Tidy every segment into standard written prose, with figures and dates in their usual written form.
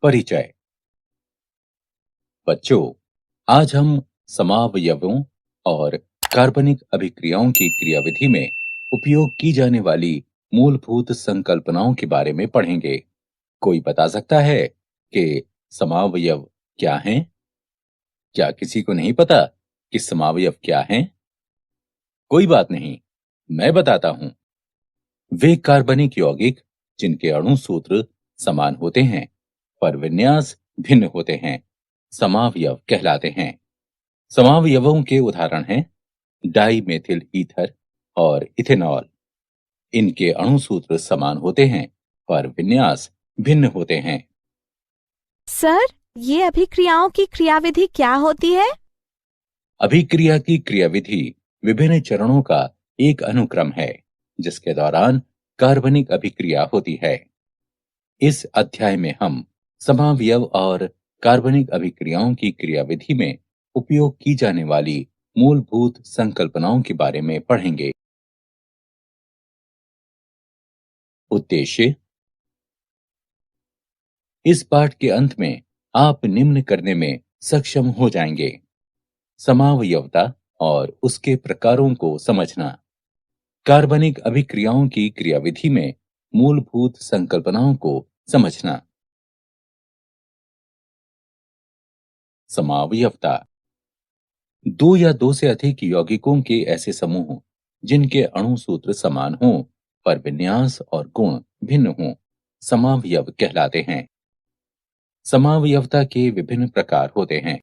परिचय। बच्चों, आज हम समावयवों और कार्बनिक अभिक्रियाओं की क्रियाविधि में उपयोग की जाने वाली मूलभूत संकल्पनाओं के बारे में पढ़ेंगे। कोई बता सकता है कि समावयव क्या हैं? क्या किसी को नहीं पता कि समावयव क्या हैं? कोई बात नहीं, मैं बताता हूँ। वे कार्बनिक यौगिक जिनके अणु सूत्र समान होते हैं पर विन्यास भिन्न होते हैं, समावयव कहलाते हैं। समावयवों के उदाहरण हैं डाई मेथिल ईथर और इथेनॉल। इनके अणु सूत्र समान होते हैं पर विन्यास भिन्न होते हैं। सर, ये अभिक्रियाओं की क्रियाविधि क्या होती है? अभिक्रिया की क्रियाविधि विभिन्न चरणों का एक अनुक्रम है जिसके दौरान कार्बनिक अभिक्रिया होती है। इस अध्याय में हम समावयव और कार्बनिक अभिक्रियाओं की क्रियाविधि में उपयोग की जाने वाली मूलभूत संकल्पनाओं के बारे में पढ़ेंगे। उद्देश्य। इस पाठ के अंत में आप निम्न करने में सक्षम हो जाएंगे: समावयवता और उसके प्रकारों को समझना, कार्बनिक अभिक्रियाओं की क्रियाविधि में मूलभूत संकल्पनाओं को समझना। समावयवता दो या दो से अधिक यौगिकों के ऐसे समूह जिनके अणु सूत्र समान हों पर विन्यास और गुण भिन्न हों, समावयव कहलाते हैं। समावयवता के विभिन्न प्रकार होते हैं।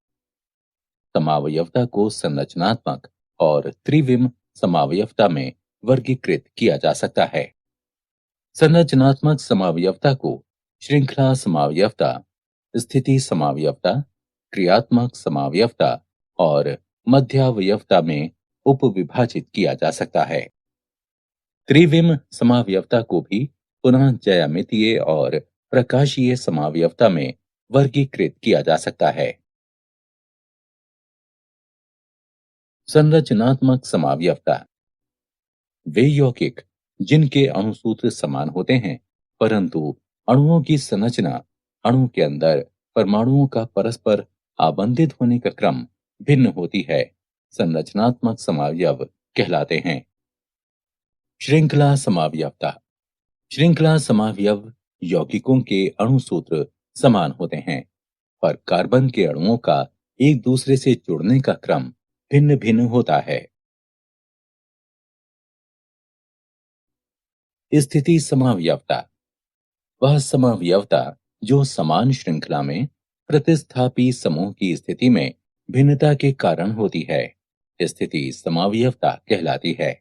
समावयवता को संरचनात्मक और त्रिविम समावयवता में वर्गीकृत किया जा सकता है। संरचनात्मक समावयवता को श्रृंखला समावयवता, स्थिति समावयवता, क्रियात्मक समावयवता और मध्यावयवता में उपविभाजित किया जा सकता है। त्रिविम समावयवता को भी पुनः ज्यामितीय और प्रकाशीय समावयवता में वर्गीकृत किया जा सकता है। संरचनात्मक समावयवता वे यौगिक जिनके अणु सूत्र समान होते हैं परंतु अणुओं की संरचना, अणु के अंदर परमाणुओं का परस्पर आबंधित होने का क्रम भिन्न होती है, संरचनात्मक समावयव कहलाते हैं। श्रृंखला समावयवता श्रृंखला समावयव यौगिकों के अणु सूत्र समान होते हैं पर कार्बन के अणुओं का एक दूसरे से जुड़ने का क्रम भिन्न भिन्न होता है। स्थिति समावयवता वह समावयवता जो समान श्रृंखला में प्रतिस्थापी समूह की स्थिति में भिन्नता के कारण होती है, स्थिति समावयवता कहलाती है।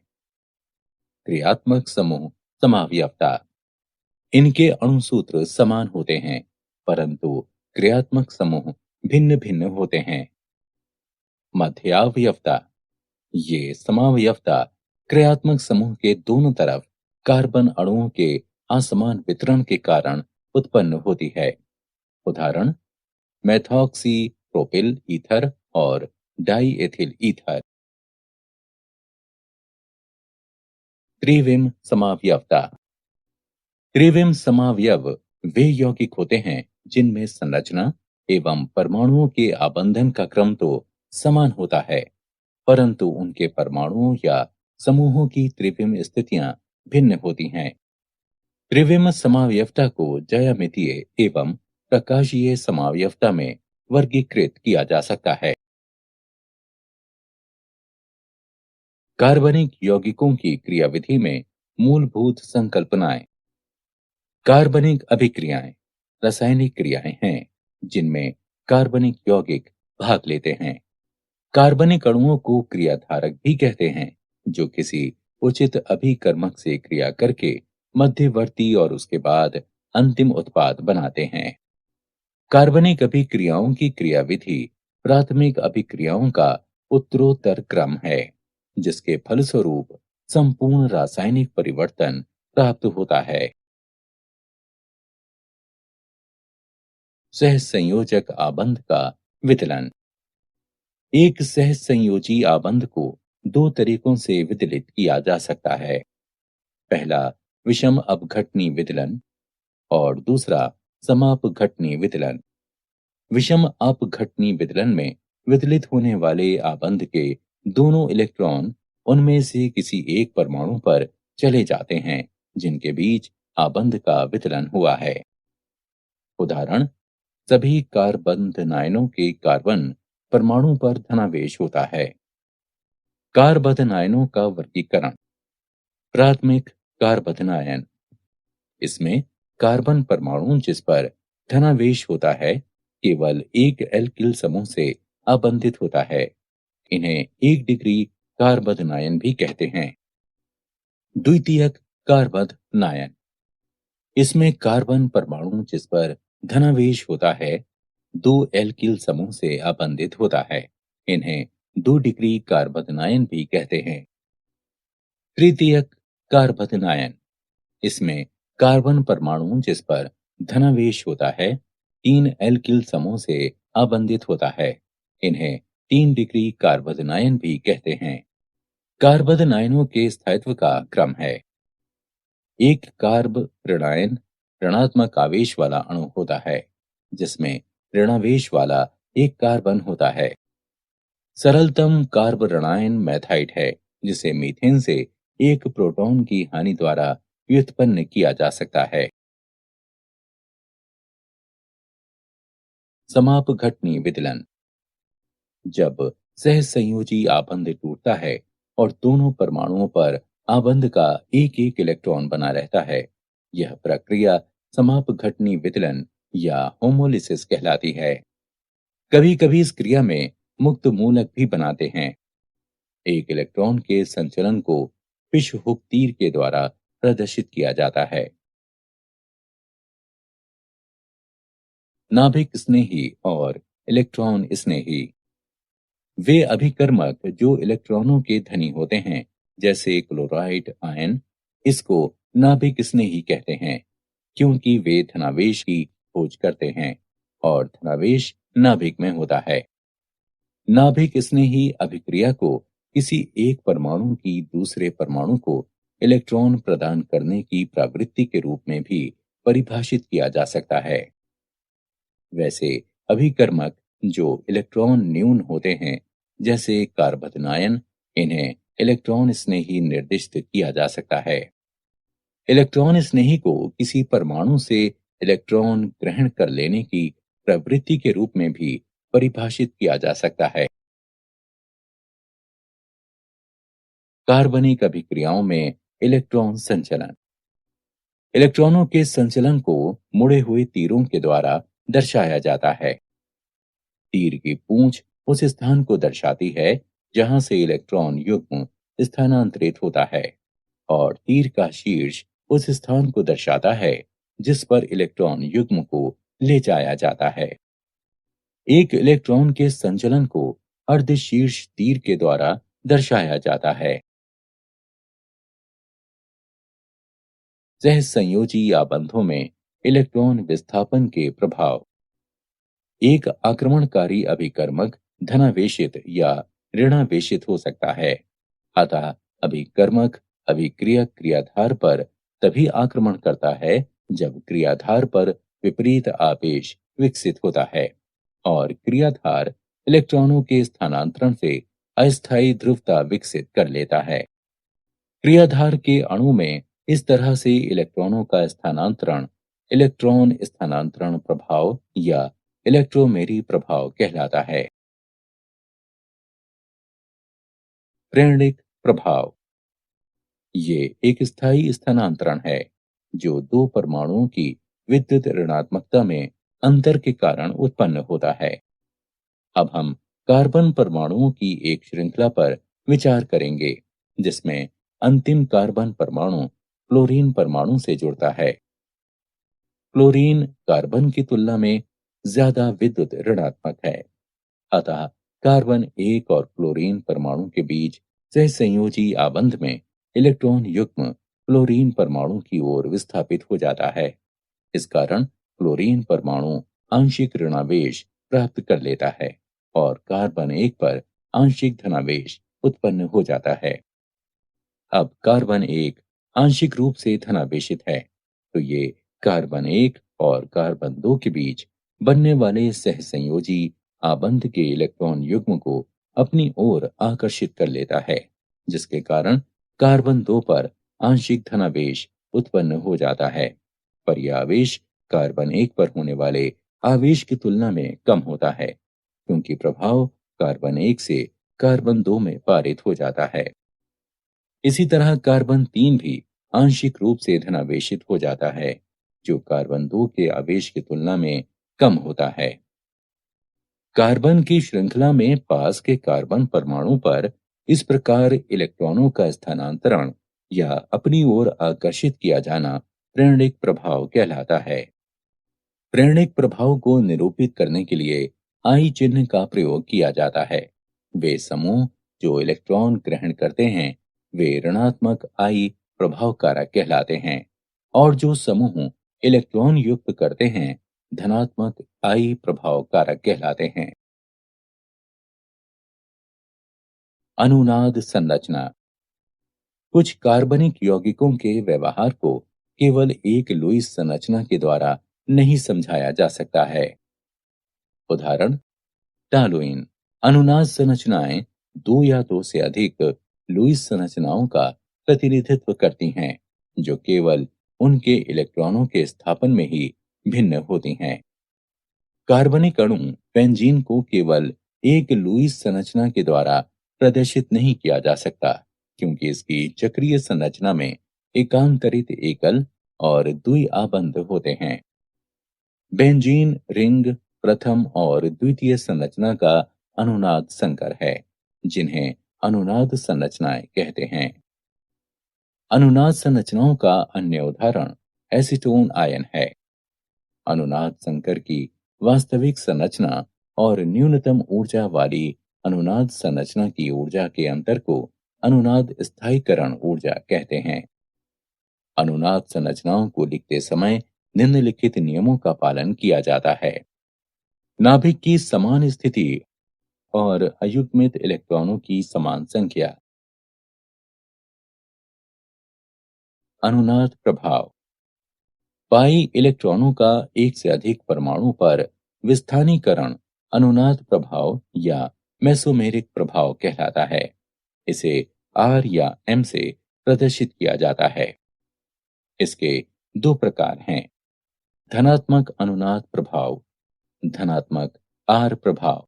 क्रियात्मक समूह समावयवता इनके अणु सूत्र समान होते हैं परंतु क्रियात्मक समूह भिन्न भिन्न होते हैं। मध्यावयवता ये समावयवता क्रियात्मक समूह के दोनों तरफ कार्बन अणुओं के असमान वितरण के कारण उत्पन्न होती है। उदाहरण मेथॉक्सी प्रोपिल ईथर और डाई एथिल ईथर। त्रिविम समावयवता त्रिविम समावयव वे यौगिक होते हैं जिनमें संरचना एवं परमाणुओं के आबंधन का क्रम तो समान होता है परंतु उनके परमाणुओं या समूहों की त्रिविम स्थितियां भिन्न होती हैं। त्रिविम समावयवता को ज्यामितीय एवं प्रकाशीय समावयवता में वर्गीकृत किया जा सकता है। कार्बनिक यौगिकों की क्रियाविधि में मूलभूत संकल्पनाएं। कार्बनिक अभिक्रियाएं रासायनिक क्रियाएं हैं जिनमें कार्बनिक यौगिक भाग लेते हैं। कार्बनिक अणुओं को क्रियाधारक भी कहते हैं जो किसी उचित अभिकर्मक से क्रिया करके मध्यवर्ती और उसके बाद अंतिम उत्पाद बनाते हैं। कार्बनिक अभिक्रियाओं की क्रियाविधि प्राथमिक अभिक्रियाओं का उत्तरोत्तर क्रम है जिसके फलस्वरूप संपूर्ण रासायनिक परिवर्तन प्राप्त होता है। सहसंयोजक आबंध का वितलन एक सहसंयोजी आबंध को दो तरीकों से विदलित किया जा सकता है। पहला विषम अपघटनी विदलन और दूसरा समापघटनी विदलन। विषम अपघटनी विदलन में विदलित होने वाले आबंध के दोनों इलेक्ट्रॉन उनमें से किसी एक परमाणु पर चले जाते हैं जिनके बीच आबंध का विदलन हुआ है। उदाहरण, सभी कार्बन्धनायनों के कार्बन परमाणु पर धनावेश होता है। कार्बन्धनायनों का वर्गीकरण। प्राथमिक कार्बन्धनायन, इसमें कार्बन परमाणु जिस पर धनावेश होता है केवल एक एल्किल समूह से आबंधित होता है। इन्हें एक डिग्री कार्बन्धनायन भी कहते हैं। द्वितीयक कार्बन्धनायन, इसमें कार्बन परमाणु जिस पर धनावेश होता है दो एल्किल समूह से आबंधित होता है। इन्हें दो डिग्री कार्बन्धनायन भी कहते हैं। तृतीयक कार्बन्धनायन, इसमें कार्बन परमाणु जिस पर धनावेश होता है तीन एल्किल समूह से आबंधित होता है। इन्हें तीन डिग्री कार्बन्धनायन भी कहते हैं। कार्बन्धनायनों के स्थायित्व का क्रम है। एक कार्ब ऋणायन ऋणात्मक आवेश वाला अणु होता है जिसमें ऋणावेश वाला एक कार्बन होता है। सरलतम कार्ब ऋणायन मैथाइट है जिसे मीथेन से एक प्रोटॉन की हानि द्वारा व्युत्पन्न किया जा सकता है। समापघटनी विदलन, जब सहसंयोजी आबंध टूटता है और दोनों परमाणुओं पर आबंध का एक एक इलेक्ट्रॉन बना रहता है, यह प्रक्रिया समापघटनी विदलन या होमोलिसिस कहलाती है। कभी कभी इस क्रिया में मुक्त मूलक भी बनाते हैं। एक इलेक्ट्रॉन के संचलन को फिश हुक तीर के द्वारा प्रदर्शित किया जाता है। नाभिक स्नेही और इलेक्ट्रॉन स्नेही, वे अभिकर्मक जो इलेक्ट्रॉनों के धनी होते हैं जैसे क्लोराइड आयन, इसको नाभिक स्नेही कहते हैं क्योंकि वे धनावेश की खोज करते हैं और धनावेश नाभिक में होता है। नाभिक स्नेही अभिक्रिया को किसी एक परमाणु की दूसरे परमाणु को इलेक्ट्रॉन प्रदान करने की प्रवृत्ति के रूप में भी परिभाषित किया जा सकता है। वैसे अभिकर्मक जो इलेक्ट्रॉन न्यून होते हैं जैसे कार्बन्धनायन, इन्हें इलेक्ट्रॉन स्नेही निर्दिष्ट किया जा सकता है। इलेक्ट्रॉन स्नेही को किसी परमाणु से इलेक्ट्रॉन ग्रहण कर लेने की प्रवृत्ति के रूप में भी परिभाषित किया जा सकता है। कार्बनिक अभिक्रियाओं में इलेक्ट्रॉन संचलन, इलेक्ट्रॉनों के संचलन को मुड़े हुए तीरों के द्वारा दर्शाया जाता है। तीर की पूंछ उस स्थान को दर्शाती है जहां से इलेक्ट्रॉन युग्म स्थानांतरित होता है और तीर का शीर्ष उस स्थान को दर्शाता है जिस पर इलेक्ट्रॉन युग्म को ले जाया जाता है। एक इलेक्ट्रॉन के संचलन को अर्धशीर्ष तीर के द्वारा दर्शाया जाता है। सहसंयोजी आबंधों में इलेक्ट्रॉन विस्थापन के प्रभाव। एक आक्रमणकारी अभिकर्मक धनावेशित या ऋणावेशित हो सकता है। अतः अभिकर्मक अभिक्रियक क्रियाधार पर तभी आक्रमण करता है जब क्रियाधार पर विपरीत आवेश विकसित होता है और क्रियाधार इलेक्ट्रॉनों के स्थानांतरण से अस्थायी ध्रुवता विकसित कर लेता है। क्रियाधार के अणु में इस तरह से इलेक्ट्रॉनों का स्थानांतरण इलेक्ट्रॉन स्थानांतरण प्रभाव या इलेक्ट्रोमेरी प्रभाव कहलाता है। प्रेरणिक प्रभाव, ये एक स्थायी स्थानांतरण है जो दो परमाणुओं की विद्युत ऋणात्मकता में अंतर के कारण उत्पन्न होता है। अब हम कार्बन परमाणुओं की एक श्रृंखला पर विचार करेंगे जिसमें अंतिम कार्बन परमाणु क्लोरीन परमाणु से जुड़ता है। क्लोरीन कार्बन की तुलना में ज्यादा विद्युत ऋणात्मक है। अतः कार्बन एक और क्लोरीन परमाणु के बीच सहसंयोजी आबंध में इलेक्ट्रॉन युग्म क्लोरीन परमाणु की ओर विस्थापित हो जाता है। इस कारण क्लोरीन परमाणु आंशिक ऋणावेश प्राप्त कर लेता है और कार्बन 1 पर आंशिक धनावेश उत्पन्न हो जाता है। अब कार्बन 1 आंशिक रूप से धनावेशित है, तो ये कार्बन 1 और कार्बन 2 के बीच बनने वाले सहसंयोजी आबंध के इलेक्ट्रॉन युग्म को अपनी ओर आकर्षित कर लेता है, जिसके कारण कार्बन 2 पर आंशिक धनावेश उत्पन्न हो जाता है। पर यह आवेश कार्बन 1 पर होने वाले आवेश की तुलना में कम होता है, क्योंकि प्रभाव कार्बन 1 से कार्बन 2 में पारित हो जाता है। इसी तरह कार्बन 3 भी आंशिक रूप से धनावेशित हो जाता है, जो कार्बन 2 के आवेश की तुलना में कम होता है। कार्बन की श्रृंखला में पास के कार्बन परमाणु पर इस प्रकार इलेक्ट्रॉनों का स्थानांतरण या अपनी ओर आकर्षित किया जाना प्रेरणिक प्रभाव कहलाता है। प्रेरणिक प्रभाव को निरूपित करने के लिए आई चिन्ह का प्रयोग किया जाता है। वे समूह जो इलेक्ट्रॉन ग्रहण करते हैं वे ऋणात्मक आई प्रभाव कारक कहलाते हैं, और जो समूह इलेक्ट्रॉन युक्त करते हैं धनात्मक आई प्रभाव कारक कहलाते हैं। अनुनाद संरचना। कुछ कार्बनिक यौगिकों के व्यवहार को केवल एक लुईस संरचना के द्वारा नहीं समझाया जा सकता है। उदाहरण, टॉलुइन। अनुनाद संरचनाएं दो या दो से अधिक लुईस संरचनाओं का प्रतिनिधित्व करती हैं, जो केवल उनके इलेक्ट्रॉनों के स्थापन में ही भिन्न होती हैं। कार्बनिक अणु बेंजीन को केवल एक लुईस संरचना के द्वारा प्रदर्शित नहीं किया जा सकता, क्योंकि इसकी चक्रीय संरचना में एकांतरित एकल और द्वि आबंध होते हैं। बेंजीन रिंग प्रथम और द्वितीय संरचना का अनुनाद संकर है, जिन्हें अनुनाद संरचनाएं कहते हैं। अनुनाद संरचनाओं का अन्य उदाहरण एसीटोन आयन है। अनुनाद संकर की वास्तविक संरचना और न्यूनतम ऊर्जा वाली अनुनाद संरचना की ऊर्जा के अंतर को अनुनाद स्थायीकरण ऊर्जा कहते हैं। अनुनाद संरचनाओं को लिखते समय निम्नलिखित नियमों का पालन किया जाता है। नाभिक की समान स्थिति और अयुग्मित इलेक्ट्रॉनों की समान संख्या। अनुनाद प्रभाव। पाई इलेक्ट्रॉनों का एक से अधिक परमाणु पर विस्थानीकरण अनुनाद प्रभाव या मेसोमेरिक प्रभाव कहलाता है। इसे आर या एम से प्रदर्शित किया जाता है। इसके दो प्रकार हैं, धनात्मक अनुनाद प्रभाव, धनात्मक आर प्रभाव।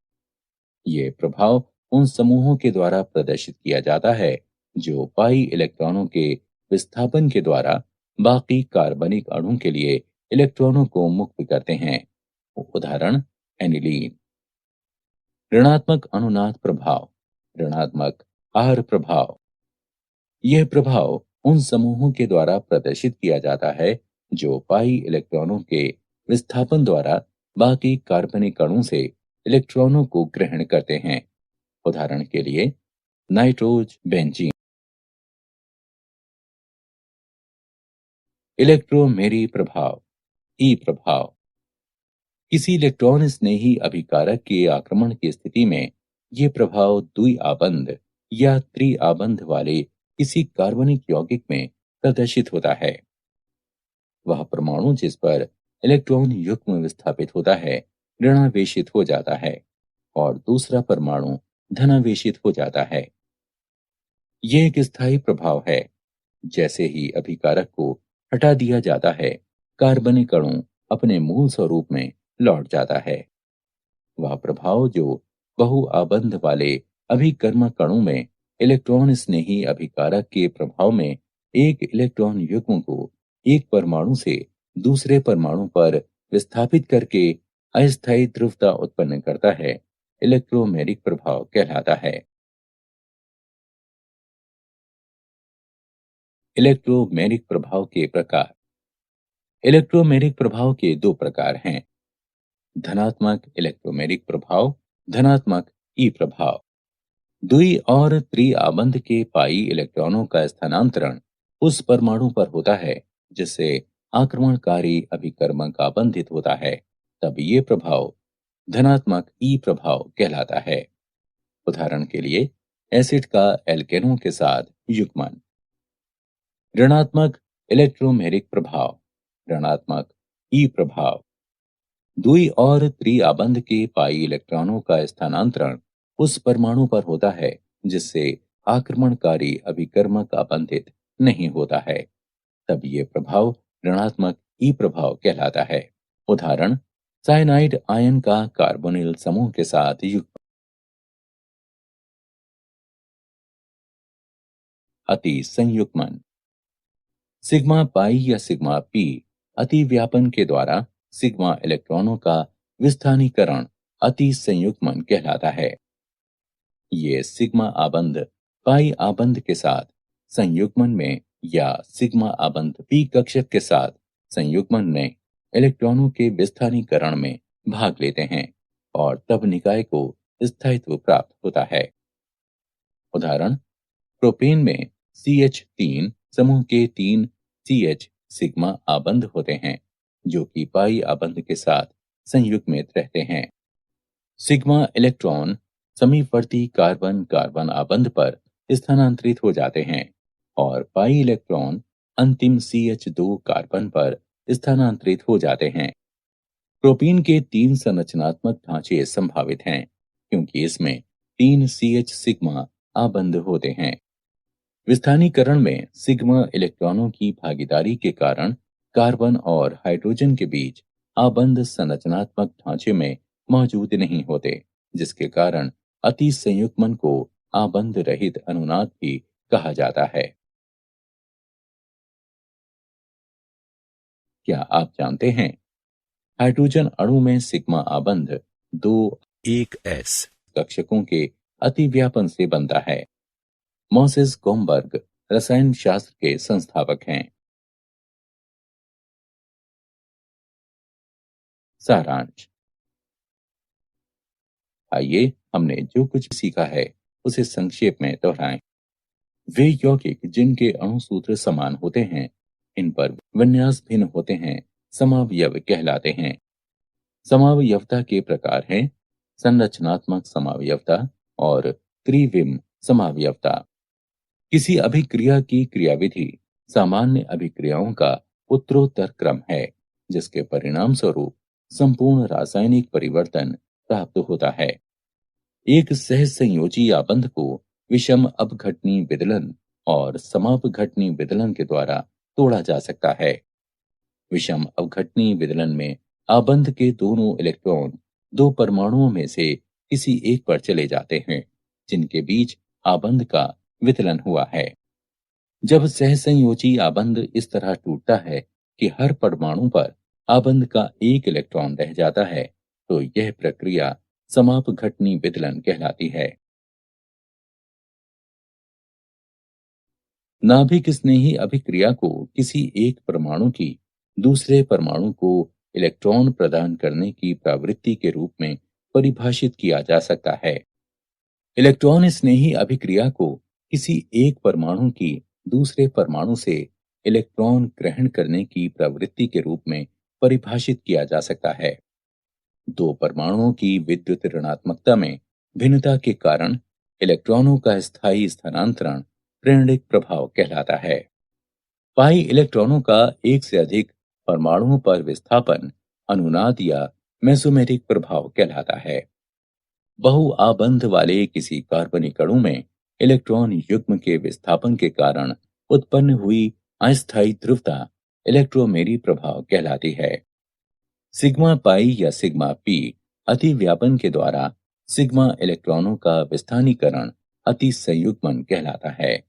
ये प्रभाव उन समूहों के द्वारा प्रदर्शित किया जाता है जो पाई इलेक्ट्रॉनों के विस्थापन के द्वारा बाकी कार्बनिक अणु के लिए इलेक्ट्रॉनों को मुक्त करते हैं। उदाहरण, एनिलीन। ऋणात्मक अनुनाद प्रभाव, ऋणात्मक आर प्रभाव। यह प्रभाव उन समूहों के द्वारा प्रदर्शित किया जाता है जो पाई इलेक्ट्रॉनों के विस्थापन द्वारा बाकी कार्बनिक अणु से इलेक्ट्रॉनों को ग्रहण करते हैं। उदाहरण के लिए नाइट्रोज बेंजीन। इलेक्ट्रोमेरी प्रभाव, ई प्रभाव। किसी इलेक्ट्रॉन स्नेही अभिकारक के आक्रमण की स्थिति में ये प्रभाव द्वि आबंध या त्रि आबंध वाले किसी कार्बनिक यौगिक में प्रदर्शित होता है। वह परमाणु जिस पर इलेक्ट्रॉन युग्म विस्थापित होता है ऋणावेशित हो जाता है और दूसरा परमाणु धनावेशित हो जाता है। यह एक स्थायी प्रभाव है। जैसे ही अभिकारक को हटा दिया जाता है कार्बनिक अणु अपने मूल स्वरूप में लौट जाता है। वह प्रभाव जो बहुआबंध वाले अभिकर्मक अणु में इलेक्ट्रॉन स्नेही अभिकारक के प्रभाव में एक इलेक्ट्रॉन युग्म को एक परमाणु से दूसरे परमाणु पर विस्थापित करके अस्थायी ध्रुवता उत्पन्न करता है, इलेक्ट्रोमेरिक प्रभाव कहलाता है। इलेक्ट्रोमेरिक प्रभाव के प्रकार। इलेक्ट्रोमेरिक प्रभाव के दो प्रकार हैं, धनात्मक इलेक्ट्रोमेरिक प्रभाव, धनात्मक ई प्रभाव। द्वि और त्रि आबंध के पाई इलेक्ट्रॉनों का स्थानांतरण उस परमाणु पर होता है जिससे आक्रमणकारी अभिकर्मक आबंधित होता है, तब ये प्रभाव धनात्मक ई प्रभाव कहलाता है। उदाहरण के लिए एसिड का एल्केनों के साथ युग्मन। ऋणात्मक इलेक्ट्रोमेरिक प्रभाव, ऋणात्मक ई प्रभाव। द्वि और त्रि आबंध के पाई इलेक्ट्रॉनों का स्थानांतरण उस परमाणु पर होता है जिससे आक्रमणकारी अभिकर्मक आबंधित नहीं होता है, तब ये प्रभाव ऋणात्मक ई प्रभाव कहलाता है। उदाहरण साइनाइड आयन का कार्बोनिल समूह के साथ युग्म। अति संयुग्मन। सिग्मा पाई या सिग्मा पी अति व्यापन के द्वारा सिग्मा इलेक्ट्रॉनों का विस्थानीकरण अति संयुग्मन कहलाता है। ये सिग्मा आबंध पाई आबंध के साथ संयुग्मन में या सिग्मा आबंध पी कक्षक के साथ संयुग्मन में इलेक्ट्रॉनों के विस्थानीकरण में भाग लेते हैं और तब निकाय को स्थायित्व प्राप्त होता है। उदाहरण प्रोपेन में CH3 समूह के 3 CH सिग्मा आबंध होते हैं जो कि पाई आबंध के साथ संयुग्मित रहते हैं। सिग्मा इलेक्ट्रॉन समीपवर्ती कार्बन कार्बन आबंध पर स्थानांतरित हो जाते हैं और पाई इलेक्ट्रॉन अंतिम CH2 कार्बन पर स्थानांतरित हो जाते हैं। प्रोपीन के 3 संरचनात्मक ढांचे संभावित हैं क्योंकि इसमें 3 CH सिग्मा आबंध होते हैं। विस्थानीकरण में सिग्मा इलेक्ट्रॉनों की भागीदारी के कारण कार्बन और हाइड्रोजन के बीच आबंध संरचनात्मक ढांचे में मौजूद नहीं होते, जिसके कारण अति संयुग्मन को आबंध रहित अनुनाद भी कहा जाता है। क्या आप जानते हैं हाइड्रोजन अणु में सिग्मा आबंध 2 1s कक्षकों के अतिव्यापन से बनता है। मोसेस गोमबर्ग रसायन शास्त्र के संस्थापक हैं। सारांश। आइए हमने जो कुछ सीखा है उसे संक्षेप में दोहराएं। वे यौगिक जिनके अणु सूत्र समान होते हैं, इन पर विन्यास भिन्न होते हैं, समावयव कहलाते हैं। समावयवता के प्रकार हैं संरचनात्मक समावयवता और त्रिविम समावयवता। किसी अभिक्रिया की क्रियाविधि सामान्य अभिक्रियाओं का उत्तरोत्तर क्रम है जिसके परिणाम स्वरूप संपूर्ण रासायनिक परिवर्तन प्राप्त होता है। एक सहसंयोजी आबंध को विषम अपघटनी विदलन और समापघटनी विदलन के द्वारा तोड़ा जा सकता है। विषम अपघटनी विदलन में आबंध के दोनों इलेक्ट्रॉन दो परमाणुओं में से किसी एक पर चले जाते हैं जिनके बीच आबंध का वितलन हुआ है। जब सहसंयोजी आबंध इस तरह टूटता है कि हर परमाणु पर आबंध का एक इलेक्ट्रॉन रह जाता है तो यह प्रक्रिया समापघटनी विदलन कहलाती है। नाभिक स्नेही अभिक्रिया को किसी एक परमाणु की दूसरे परमाणु को इलेक्ट्रॉन प्रदान करने की प्रवृत्ति के रूप में परिभाषित किया जा सकता है। इलेक्ट्रॉन स्नेही अभिक्रिया को किसी एक परमाणु की दूसरे परमाणु से इलेक्ट्रॉन ग्रहण करने की प्रवृत्ति के रूप में परिभाषित किया जा सकता है। दो परमाणुओं की विद्युत ऋणात्मकता में भिन्नता के कारण इलेक्ट्रॉनों का स्थायी स्थानांतरण प्रेरणिक प्रभाव कहलाता है। पाई इलेक्ट्रॉनों का एक से अधिक परमाणुओं पर विस्थापन अनुनाद या मेसोमेरिक प्रभाव कहलाता है। बहुआबंध वाले किसी कार्बनिक अणु में इलेक्ट्रॉन युग्म के विस्थापन के कारण उत्पन्न हुई अस्थायी ध्रुवता इलेक्ट्रोमेरी प्रभाव कहलाती है। सिग्मा पाई या सिग्मा पी अतिव्यापन के द्वारा सिग्मा इलेक्ट्रॉनों का विस्थानीकरण अति संयुग्मन कहलाता है।